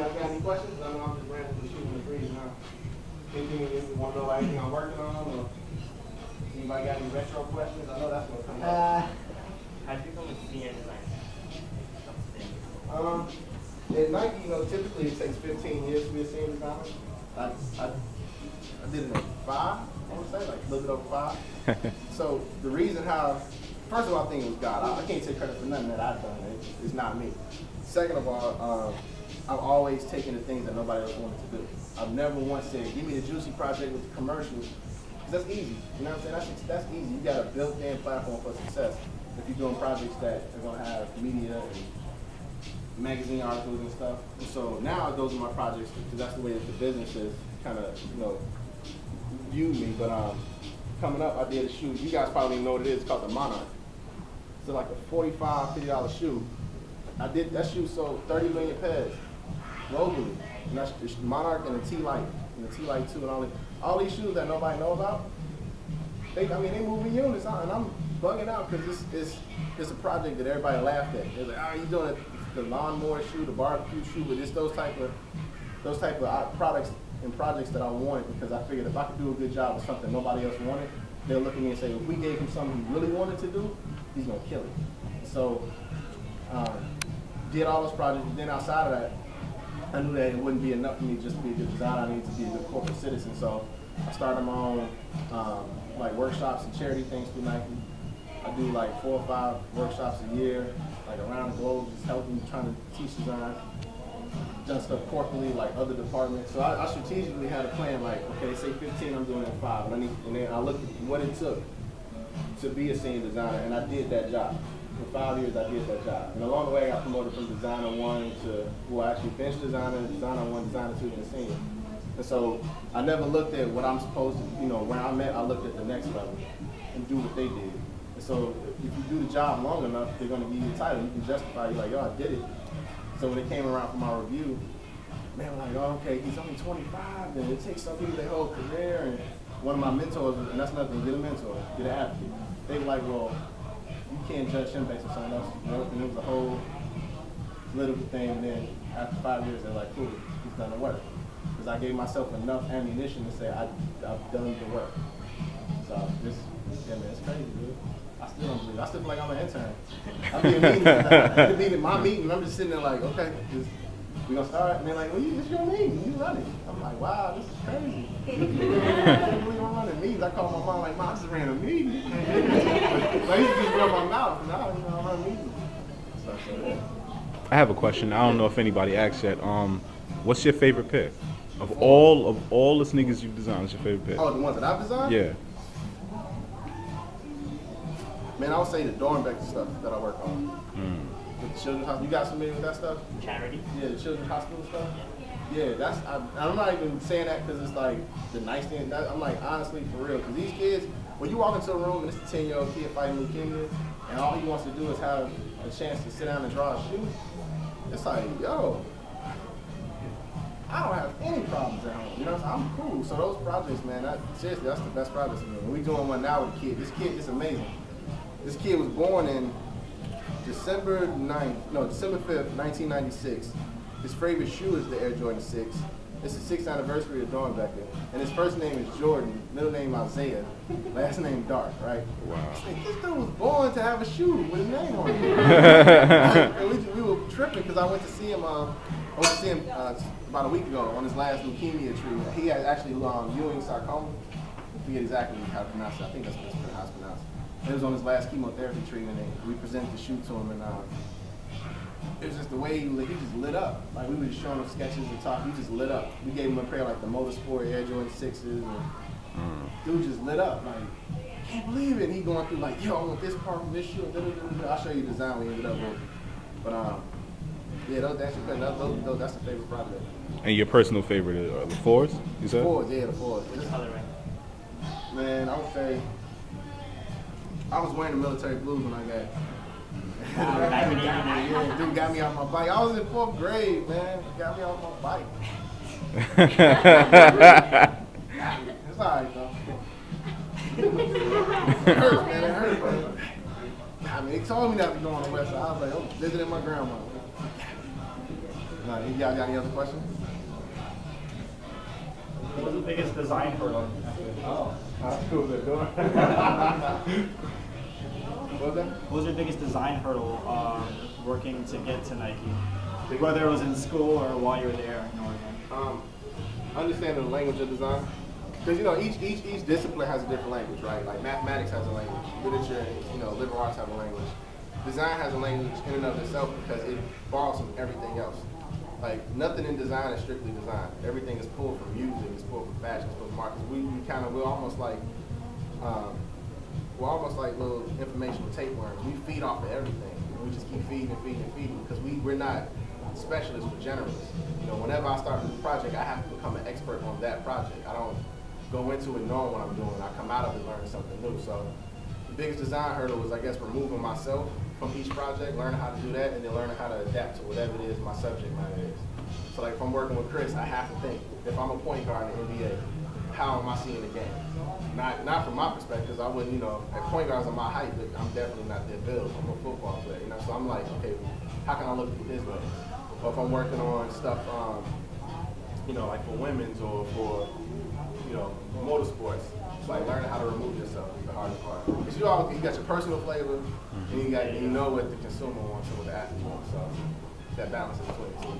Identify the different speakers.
Speaker 1: guys got any questions? I know I'm just randomly shooting the breeze now. Anything you want to know about anything I'm working on? Or anybody got any retro questions? I know that's going to come up.
Speaker 2: How do you become a senior designer?
Speaker 1: At Nike, typically it takes 15 years to be a senior designer. I did it in 5, I would say, like a little bit over 5. So the reason how, first of all, I think it was God. I can't take credit for nothing that I've done. It's not me. Second of all, I've always taken the things that nobody else wanted to do. I've never once said, give me the juicy project with the commercials, because that's easy. You know what I'm saying? That's easy. You got a built-in platform for success if you're doing projects that are going to have media and magazine articles and stuff. And so now those are my projects because that's the way that the business is kind of, viewed me. But coming up, I did a shoe. You guys probably know what it is. It's called the Monarch. It's like a $45, $50 shoe. I did that shoe sold 30 million pairs globally. And that's the Monarch and the T-Light, and the T-Light 2 and all these shoes that nobody know about. They move in units, and I'm bugging out because it's a project that everybody laughed at. They're like, "Oh, you doing the lawnmower shoe, the barbecue shoe, but it's those type of products and projects that I wanted because I figured if I could do a good job with something nobody else wanted, they'll look at me and say, if we gave him something he really wanted to do, he's gonna kill it." So did all those projects. Then outside of that, I knew that it wouldn't be enough for me just to be a good designer. I needed to be a good corporate citizen. So I started my own like workshops and charity things through Nike. I do like 4 or 5 workshops a year, like around the globe, just helping, trying to teach design. Done stuff corporately, like other departments. So I strategically had a plan, like, okay, say 15, I'm doing it in 5. And then I looked at what it took to be a senior designer, and I did that job. For 5 years, I did that job. And along the way, I got promoted from designer 1 to, actually bench designer 1, designer 2, and senior. And so I never looked at what I'm supposed to, where I'm at, I looked at the next level and do what they did. And so if you do the job long enough, they're going to give you a title. You can justify, you're like, yo, I did it. So when it came around for my review, man, I'm like, oh, okay, he's only 25, and it takes some people their whole career. And one of my mentors, and that's nothing, get a mentor, get an advocate. They were like, well, you can't judge him based on something else. And it was a whole political thing. And then after 5 years, they're like, cool, he's done the work. Because I gave myself enough ammunition to say I've done the work. So yeah, man, it's crazy, dude. I still don't believe it. I still feel like I'm an intern. I'll be in meetings, my meeting, I'm just sitting there like, okay, we're going to start. And they're like, well, it's your meeting, you run it. I'm like, wow, this is crazy. I can't believe I'm running meetings. I called my mom like, Mom, I just ran a meeting. I used to just run my mouth. Now, I run meetings. So, yeah.
Speaker 3: I have a question. I don't know if anybody asked yet. What's your favorite pick? Of all the sneakers you've designed, what's your favorite pick?
Speaker 1: Oh, the ones that I've designed?
Speaker 3: Yeah.
Speaker 1: Man, I would say the Dornbeck stuff that I work on. With the children's hospital. You guys familiar with that stuff?
Speaker 2: Charity?
Speaker 1: Yeah, the children's hospital stuff. Yeah, I'm not even saying that because it's like the nice thing. I'm like, honestly, for real. Because these kids, when you walk into a room and it's a 10-year-old kid fighting leukemia, and all he wants to do is have a chance to sit down and draw a shoe, it's like, yo, I don't have any problems at home. You know what I'm saying? I'm cool. So those projects, man, seriously, that's the best projects. When we doing one now with a kid, this kid is amazing. This kid was born in December 5th, 1996. His favorite shoe is the Air Jordan 6. It's the 6th anniversary of Dornbecker. And his first name is Jordan, middle name Isaiah, last name Dark, right?
Speaker 3: Wow.
Speaker 1: Like, this dude was born to have a shoe with a name on it. And we were tripping because I went to see him about a week ago on his last leukemia treatment. He had actually Ewing sarcoma. I forget exactly how to pronounce it. I think that's how it's pronounced. It was on his last chemotherapy treatment, and we presented the shoe to him, and it was just the way he just lit up. Like, we were just showing him sketches and talking, he just lit up. We gave him a pair of like the Motorsport Air Jordan 6s, and dude just lit up. Like, I can't believe it. And he going through like, yo, I want this part from this shoe. I'll show you the design we ended up with. But yeah, that's the favorite project.
Speaker 3: And your personal favorite are the 4s, you said?
Speaker 1: 4s, yeah, the 4s.
Speaker 2: What's the color rank?
Speaker 1: Man, I would say, I was wearing the military blues when I got yeah, dude got me off my bike. I was in 4th grade, man. Got me off my bike. It's alright though. It hurt, man. It hurt, man. I mean, they told me not to go on the west side. I was like, I'm visiting my grandma. No, you got any other questions?
Speaker 4: What was the biggest design hurdle?
Speaker 1: Oh, that's cool. They're doing. What was that?
Speaker 4: What was your biggest design hurdle working to get to Nike? Whether it was in school or while you were there in Oregon?
Speaker 1: Understanding the language of design. Because each discipline has a different language, right? Like mathematics has a language, literature, liberal arts have a language. Design has a language in and of itself because it borrows from everything else. Like nothing in design is strictly design. Everything is pulled from music, it's pulled from fashion, it's pulled from markets. We're almost like little informational tapeworms. We feed off of everything. We just keep feeding and feeding and feeding because we're not specialists, we're generalists. Whenever I start a new project, I have to become an expert on that project. I don't go into it knowing what I'm doing. I come out of it learning something new. So the biggest design hurdle was, I guess, removing myself from each project, learning how to do that, and then learning how to adapt to whatever it is my subject matter is. So like if I'm working with Chris, I have to think, if I'm a point guard in the NBA, how am I seeing the game? Not from my perspective, because I wouldn't, at point guards are my height, but I'm definitely not their build. I'm a football player, so I'm like, okay, how can I look through his lens? Or if I'm working on stuff, like for women's or for, motorsports, it's like learning how to remove yourself is the hardest part. Because you got your personal flavor, and you know what the consumer wants and what the athlete wants. So that balance is between the two.